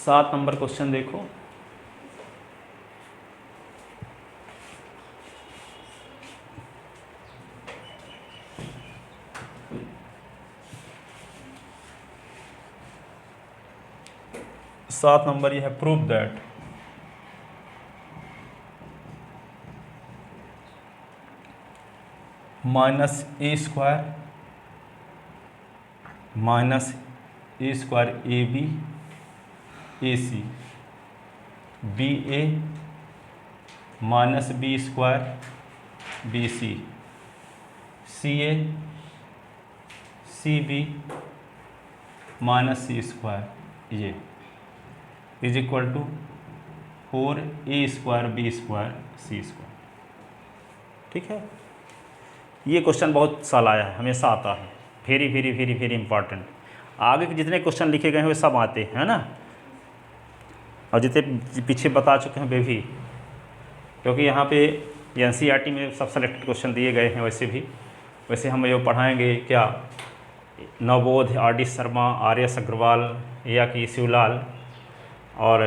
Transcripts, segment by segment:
7 number question देखो। सात number ये है, prove that minus a square a b a c b a minus b square b c a c b minus c square ये is equal to 4 a square b square c square. ठीक है, ये question बहुत साल आया है, हमेशा आता है, very very very very important. आगे के जितने क्वेश्चन लिखे गए हैं वे सब आते हैं ना, और जितने पीछे बता चुके हैं वे भी, क्योंकि यहाँ पे एनसीईआरटी में सब सेलेक्टेड क्वेश्चन दिए गए हैं। वैसे हम ये पढ़ाएंगे क्या, Navbodh, R D Sharma, R S Agarwal या कि शिवलाल, और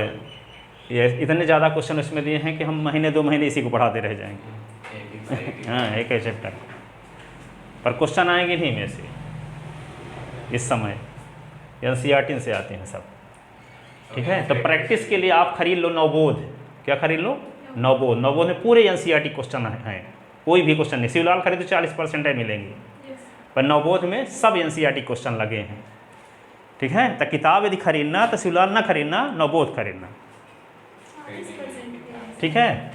ये इतने ज़्यादा क्वेश्चन इसमें दिए हैं कि हम महीने 2 महीने इसी को पढ़ाते रह जाएंगे। हाँ, एक ही चैप्टर पर क्वेश्चन आएंगे नहीं में से। इस समय एनसीईआरटी से आते हैं सब। ठीक है, तो प्रैक्टिस के लिए आप खरीद लो नवबोध। क्या खरीद लो? नवबोध। नवबोध में पूरे एनसीईआरटी क्वेश्चन हैं, कोई भी क्वेश्चन नहीं। शिवलाल खरीदो 40% मिलेंगे, पर नवबोध में सब एनसीईआरटी क्वेश्चन लगे हैं। ठीक है, तो किताब यदि खरीदना तो शिवलाल ना खरीदना, नवबोध खरीदना। ठीक है,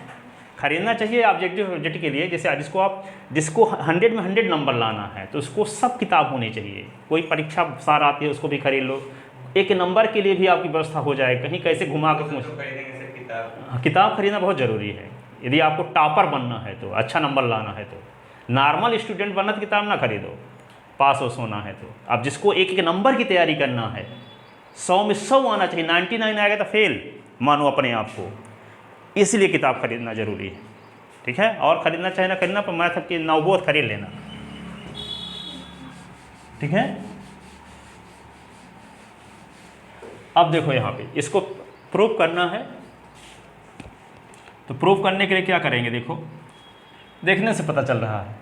खरीदना चाहिए ऑब्जेक्टिव सब्जेक्ट के लिए। जैसे जिसको 100 में 100 नंबर लाना है तो उसको सब किताब होनी चाहिए। कोई परीक्षा सार आती है उसको भी खरीद लो, एक नंबर के लिए भी आपकी व्यवस्था हो जाए। कहीं कैसे घुमा कर किताब खरीदना बहुत ज़रूरी है। यदि आपको टॉपर बनना है तो, अच्छा नंबर लाना है तो। नॉर्मल स्टूडेंट बनना तो किताब ना खरीदो, पास हो सोना है तो। अब जिसको एक नंबर की तैयारी करना है, 100 में 100 आना चाहिए, 99 आएगा तो फेल मानो अपने आप को, इसलिए किताब खरीदना ज़रूरी है। ठीक है, और खरीदना चाहे ना खरीदना, पर मैथ की नवबोध खरीद लेना। ठीक है, अब देखो यहाँ पे इसको प्रूव करना है, तो प्रूव करने के लिए क्या करेंगे, देखो देखने से पता चल रहा है।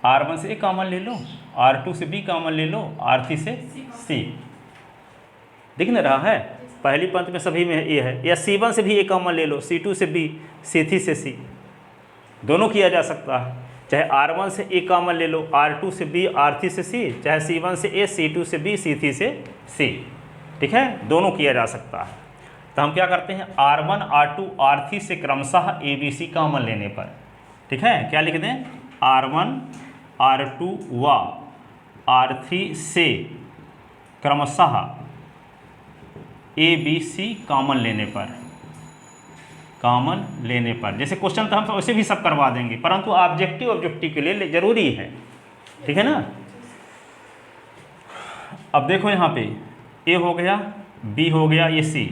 R1 से A कॉमन ले लो, R2 से B कॉमन ले लो, R3 से C। दिख नहीं रहा है, पहली पंक्ति में सभी में A है। या C1 से भी A कॉमन ले लो, C2 से B, C3 से C, दोनों किया जा सकता है। चाहे R1 से A कॉमन ले लो, R2 से B, R3 से C, चाहे C1 से A, C2 से B, C3 से C। ठीक है, दोनों किया जा सकता है। तो हम क्या करते हैं, R1, R2, R3 से क्रमशः ABC कॉमन लेने पर, ठीक है, क्या लिख दें, R1, R2 व R3 से क्रमशः ABC कॉमन लेने पर, जैसे क्वेश्चन तो हम वैसे भी सब करवा देंगे, परंतु ऑब्जेक्टिव के लिए जरूरी है। ठीक है ना। अब देखो यहाँ पे A हो गया, B हो गया, ये C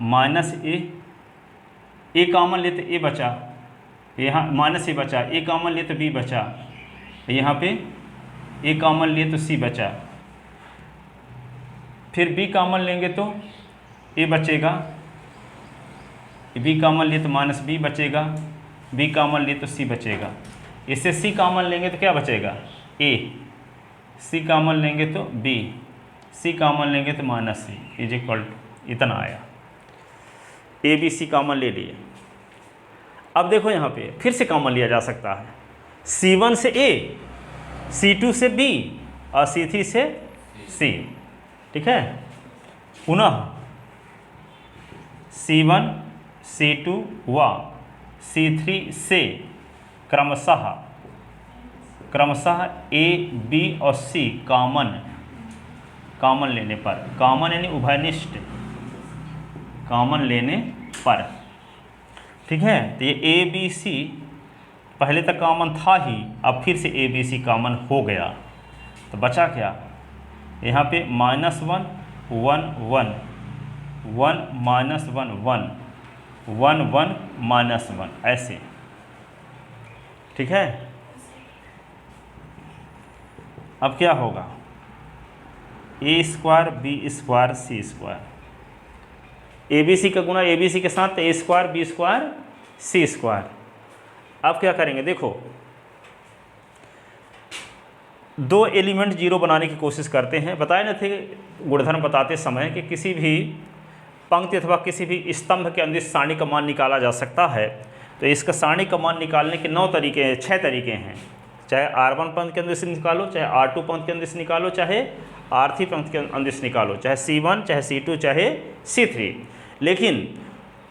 माइनस ए कॉमन ले तो A बचा, यहाँ माइनस A बचा, A कॉमन ले तो B बचा, यहाँ पे A कॉमन लिए तो C बचा, फिर B कॉमन लेंगे तो A बचेगा, B कॉमन लिए तो माइनस B बचेगा, B कॉमन लिए तो C बचेगा। इससे C कॉमन लेंगे तो क्या बचेगा, A, C कॉमन लेंगे तो B, C कॉमन लेंगे तो minus C is equal to इतना आया। ABC कॉमन ले लिए। अब देखो यहाँ पे फिर से कॉमन लिया जा सकता है, C1 से A, C2 से B और C3 से C। ठीक है, पुनः C1, C2 व C3 से क्रमशः A, B और C कॉमन लेने पर, कॉमन यानी उभयनिष्ठ कॉमन लेने पर। ठीक है, तो ये ABC पहले तक कॉमन था ही, अब फिर से ABC कॉमन हो गया, तो बचा क्या, यहाँ पे -1 1 1 1 -1 1 1 1 -1 ऐसे। ठीक है, अब क्या होगा, a square b square c square, a b c का गुणा ए बी सी के साथ a square b square c square. अब क्या करेंगे, देखो दो एलिमेंट जीरो बनाने की कोशिश करते हैं। बताए न थे गुणधर्म बताते समय कि किसी भी पंक्ति अथवा किसी भी स्तंभ के अंदर सारणी का मान निकाला जा सकता है। तो इसका सारणी का मान निकालने के 6 तरीके हैं। चाहे R1 पंक्ति के अंदर से निकालो, चाहे R2 पंक्ति के अंदर से निकालो, चाहे R3 पंक्ति के अंदर से निकालो, चाहे C1, चाहे C2, चाहे C3। लेकिन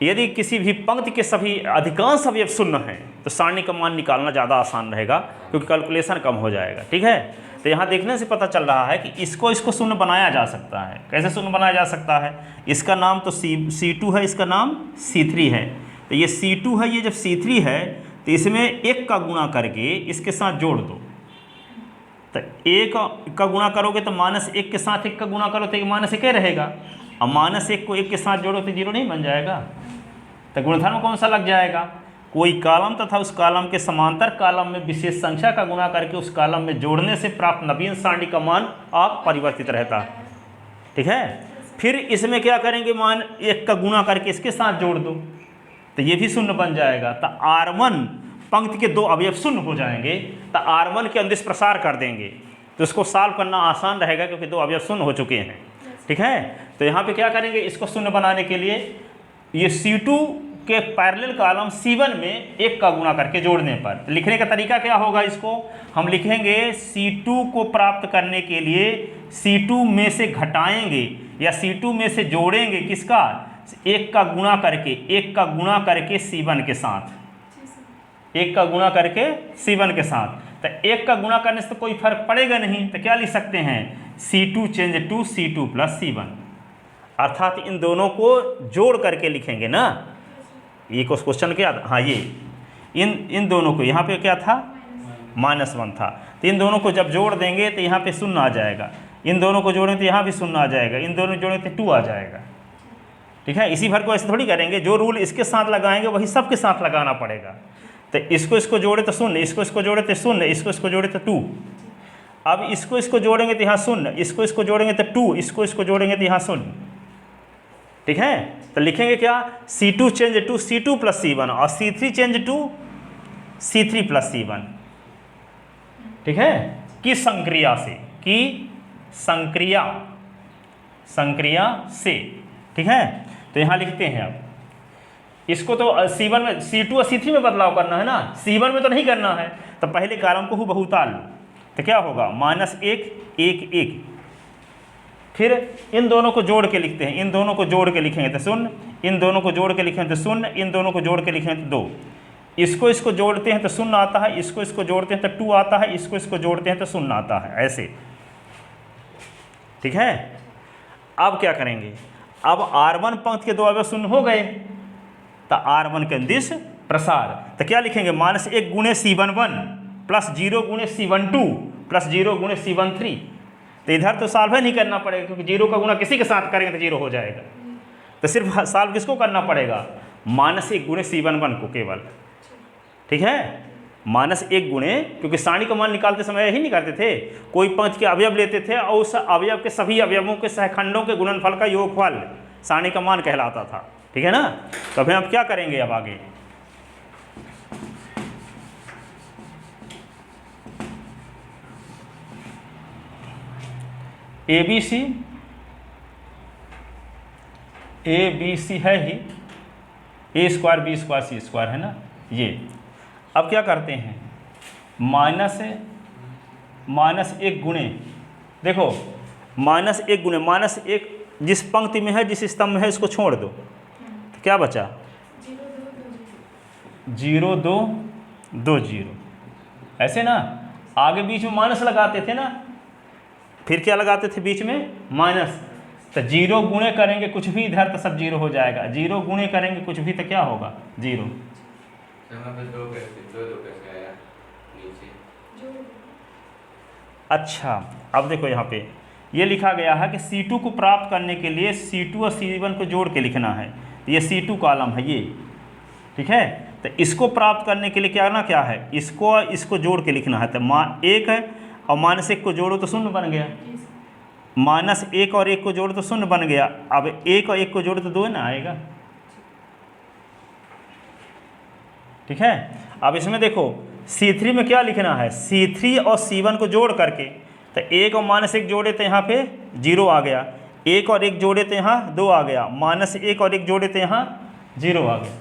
यदि किसी भी पंक्ति के सभी अधिकांश अवयव शून्य हैं तो सारणी का मान निकालना ज़्यादा आसान रहेगा, क्योंकि कैलकुलेशन कम हो जाएगा। ठीक है, तो यहाँ देखने से पता चल रहा है कि इसको शून्य बनाया जा सकता है। कैसे शून्य बनाया जा सकता है? इसका नाम तो C2 है, इसका नाम C3 है। तो ये C2 है, ये जब C3 है तो इसमें 1 का गुणा करके इसके साथ जोड़ दो। तो 1 का गुणा करोगे तो -1 के साथ 1 का गुणा करो तो -1 रहेगा। अब -1 को 1 के साथ जोड़ो तो 0 नहीं बन जाएगा। तो गुणधर्म कौन सा लग जाएगा? कोई कॉलम तथा उस कॉलम के समांतर कॉलम में विशेष संख्या का गुणा करके उस कॉलम में जोड़ने से प्राप्त नवीन सारणी का मान अपरिवर्तित रहता है। ठीक है, फिर इसमें क्या करेंगे, मान 1 का गुणा करके इसके साथ जोड़ दो तो ये भी शून्य बन जाएगा। तो R1 पंक्ति के 2 अवयव शून्य हो जाएंगे, तो R1 के अंदिश प्रसार कर देंगे तो इसको सॉल्व करना आसान रहेगा, क्योंकि 2 अवयव शून्य हो चुके हैं। ठीक है, तो यहाँ पे क्या करेंगे, इसको शून्य बनाने के लिए ये C2 के पैरेलल कॉलम C1 में 1 का गुणा करके जोड़ने पर लिखने का तरीका क्या होगा, इसको हम लिखेंगे C2 को प्राप्त करने के लिए C2 में से घटाएंगे या C2 में से जोड़ेंगे किसका, 1 का गुणा करके C1 के साथ, 1 का गुणा करके C1 के साथ। तो 1 का गुणा करने से तो कोई फर्क पड़ेगा नहीं, तो क्या लिख सकते हैं, C2 change to C2 plus C1, अर्थात इन दोनों को जोड़ करके लिखेंगे ना। ये क्वेश्चन क्या था, हाँ ये इन दोनों को, यहाँ पे क्या था -1 था, तो इन दोनों को जब जोड़ देंगे तो यहाँ पे शून्य आ जाएगा, इन दोनों को जोड़ें तो यहाँ भी शून्य आ जाएगा, इन दोनों जोड़ें तो 2 आ जाएगा। ठीक है, इसी भर को ऐसे थोड़ी करेंगे, जो रूल इसके साथ लगाएंगे वही सबके साथ लगाना पड़ेगा। तो इसको जोड़े तो शून्य, इसको जोड़े तो शून्य, इसको जोड़े तो 2। अब इसको जोड़ेंगे तो यहाँ शून्य, इसको जोड़ेंगे तो 2, इसको जोड़ेंगे तो यहाँ शून्य। ठीक है, तो लिखेंगे क्या, C2 change to C2 plus C1 और C3 change to C3 plus C1। ठीक है, किस संक्रिया से, कि संक्रिया से। ठीक है, तो यहाँ लिखते हैं। अब इसको तो C1 में, C2 और C3 में बदलाव करना है ना, C1 में तो नहीं करना है। तो पहले कॉलम को हूबहू उतार लो, तो क्या होगा, -1 1 1। फिर इन दोनों को जोड़ के लिखते हैं, इन दोनों को जोड़ के लिखेंगे तो 0, इन दोनों को जोड़ के लिखेंगे तो 0, इन दोनों को जोड़ के लिखेंगे तो 2। इसको जोड़ते हैं तो 0 आता है, इसको जोड़ते हैं तो 2 आता है, इसको जोड़ते हैं तो 0 आता है, ऐसे। ठीक है, अब क्या करेंगे, अब R1 पंक्ति के 2 अवयव शून्य हो गए, तो R1 के अंदिश प्रसार। तो क्या लिखेंगे, -1 गुणे C11 प्लस 0 गुणे C12 प्लस 0 गुणे C13। तो इधर तो सॉल्व नहीं करना पड़ेगा, क्योंकि 0 का गुणा किसी के साथ करेंगे तो 0 हो जाएगा। तो सिर्फ सॉल्व किसको करना पड़ेगा, -1 गुणे C11 को केवल। ठीक है, -1 गुणे, क्योंकि सारणी का मान निकालते समय यही निकालते थे, कोई पंक्ति के अवयव लेते थे और उस अवयव के सभी अवयवों के सहखंडों के गुणनफल का योगफल सारणी का मान कहलाता था। ठीक है ना, तो अभी हम क्या करेंगे, अब आगे ए बी सी है ही, A square B square C square है ना ये। अब क्या करते हैं, -1 गुणे, देखो -1 गुणे, -1 जिस पंक्ति में है, जिस स्तंभ में है, इसको छोड़ दो तो क्या बचा, 0 2 2 0, ऐसे ना। आगे बीच में माइनस लगाते थे ना, फिर क्या लगाते थे बीच में, माइनस। तो 0 गुणे करेंगे कुछ भी, इधर तो सब 0 हो जाएगा, 0 गुणे करेंगे कुछ भी तो क्या होगा, 0। अच्छा, अब देखो यहाँ पे ये लिखा गया है कि C2 को प्राप्त करने के लिए C2 और C1 को जोड़ के लिखना है। ये C2 कॉलम है ये। ठीक है, तो इसको प्राप्त करने के लिए क्या है, इसको जोड़ के लिखना है। तो 1 है और -1 को जोड़ो तो 0 बन गया। माइनस 1 और 1 को जोड़ तो 0 बन गया, अब 1 और 1 को जोड़ तो 2 ना आएगा। ठीक है, अब इसमें देखो C3 में क्या लिखना है, C3 और C1 को जोड़ करके, तो 1 और -1 जोड़े तो यहाँ पे 0 आ गया, 1 और 1 जोड़े तो यहाँ 2 आ गया, -1 और 1 जोड़े तो यहाँ 0 आ गया।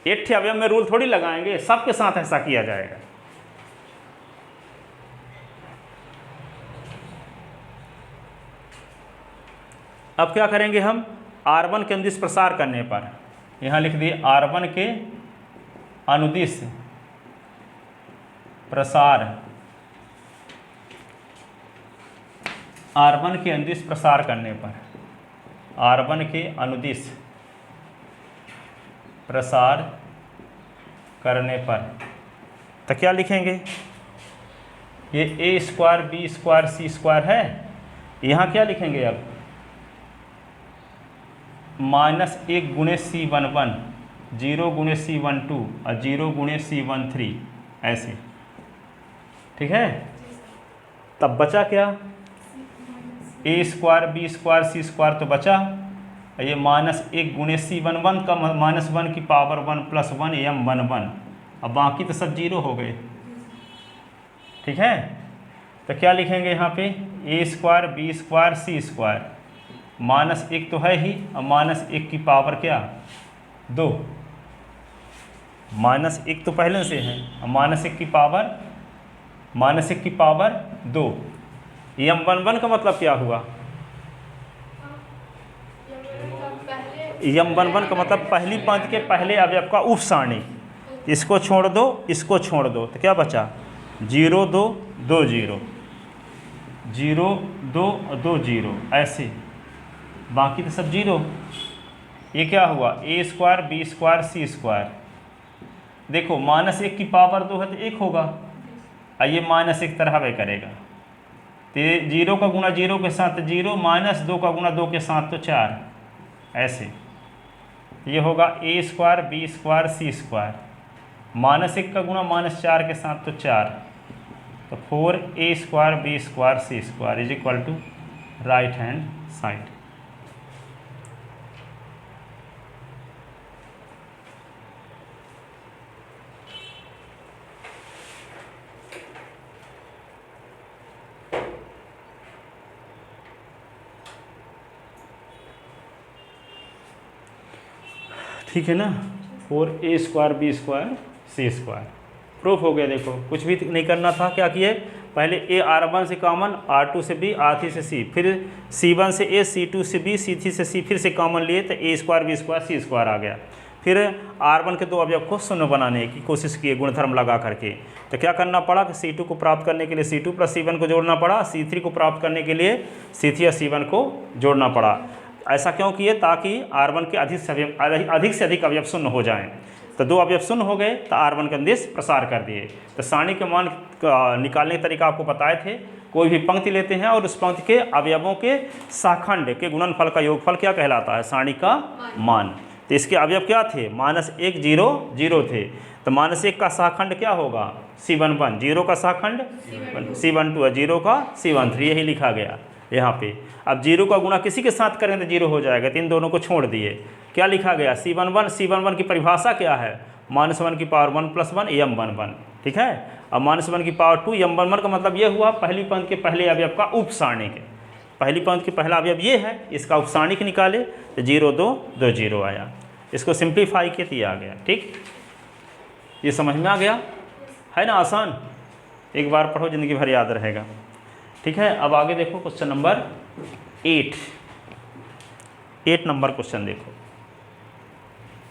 एक थे अवयव में रूल थोड़ी लगाएंगे, सबके साथ ऐसा किया जाएगा। अब क्या करेंगे हम, R1 के अनुदिश प्रसार करने पर, यहाँ लिख दिए R1 के अनुदिश प्रसार, R1 के अनुदिश प्रसार करने पर, R1 के अनुदिश प्रसार करने पर, तो क्या लिखेंगे, ये a² b² c² है, यहाँ क्या लिखेंगे अब, -1 गुणे C11, 0 गुणे C12 और 0 गुणे C13 ऐसे। ठीक है, तब बचा क्या, a² b² c² तो बचा, ये -1 गुणे C11 का -1 की पावर 1 + 1 m11, अब बाकी तो सब 0 हो गए। ठीक है, तो क्या लिखेंगे यहाँ पे, a² b² c², -1 तो है ही, और -1 की पावर क्या 2, -1 तो पहले से है, और -1 की पावर 2, m11 का मतलब क्या हुआ, m11 का मतलब पहली पंक्ति के पहले अवयव का उप सारणी, इसको छोड़ दो, इसको छोड़ दो, तो क्या बचा 0 2 2 0, 0 2 2 0 ऐसे, बाकी तो सब 0। ये क्या हुआ, a² b² c², देखो -1 की पावर 2 है तो 1 होगा, और ये -1 तरह वे करेगा, तो 0 का गुणा 0 के साथ 0, -2 का गुणा 2 के साथ तो 4 ऐसे। ये होगा a² b² c², -1 का गुणा -4 के साथ तो 4, तो 4a² b² c² is equal to right hand side. ठीक है ना, 4a² b² c² प्रूफ हो गया। देखो कुछ भी नहीं करना था, क्या किए, पहले a R1 से कॉमन, R2 से b, R3 से c, फिर C1 से a, C2 से b, C3 से c, फिर से कॉमन लिए तो a² b² c² आ गया। फिर R1 के 2 अवयव को 0 बनाने की कोशिश किए गुणधर्म लगा करके, तो क्या करना पड़ा कि C2 को प्राप्त करने के लिए C2 + C1 को जोड़ना पड़ा, C3 को प्राप्त करने के लिए C3 और C1 को जोड़ना पड़ा। ऐसा क्यों किए, ताकि R1 के अधिक से अधिक अवयव 0 हो जाएं। तो 2 अवयव 0 हो गए तो R1 के अनुदिश प्रसार कर दिए। तो सारणी के मान निकालने का तरीका आपको बताए थे, कोई भी पंक्ति लेते हैं और उस पंक्ति के अवयवों के शाखंड के गुणनफल का योगफल क्या कहलाता है, सारणी का मान। तो इसके अवयव क्या थे, -1 0 0 थे, तो -1 का शाखंड क्या होगा C11, 0 का शाखंड C12, 0 का C13, यही लिखा गया यहाँ पे। अब 0 का गुणा किसी के साथ करें तो 0 हो जाएगा, तो इन दोनों को छोड़ दिए। क्या लिखा गया, C11 की परिभाषा क्या है, -1 की पावर 1 + 1 m11। ठीक है, अब -1 की पावर 2 m11 का मतलब ये हुआ पहली पंक्ति के पहले अवयव का उप सारणी के, पहली पंक्ति के पहला अवयव ये है, इसका उप सारणी के निकाले तो 0 2 2 0 आया, इसको सिंप्लीफाई किया तो ये आ गया। ठीक, ये समझ में आ गया है ना, आसान, एक बार पढ़ो ज़िंदगी भर याद रहेगा। ठीक है, अब आगे देखो क्वेश्चन नंबर 8 नंबर क्वेश्चन देखो।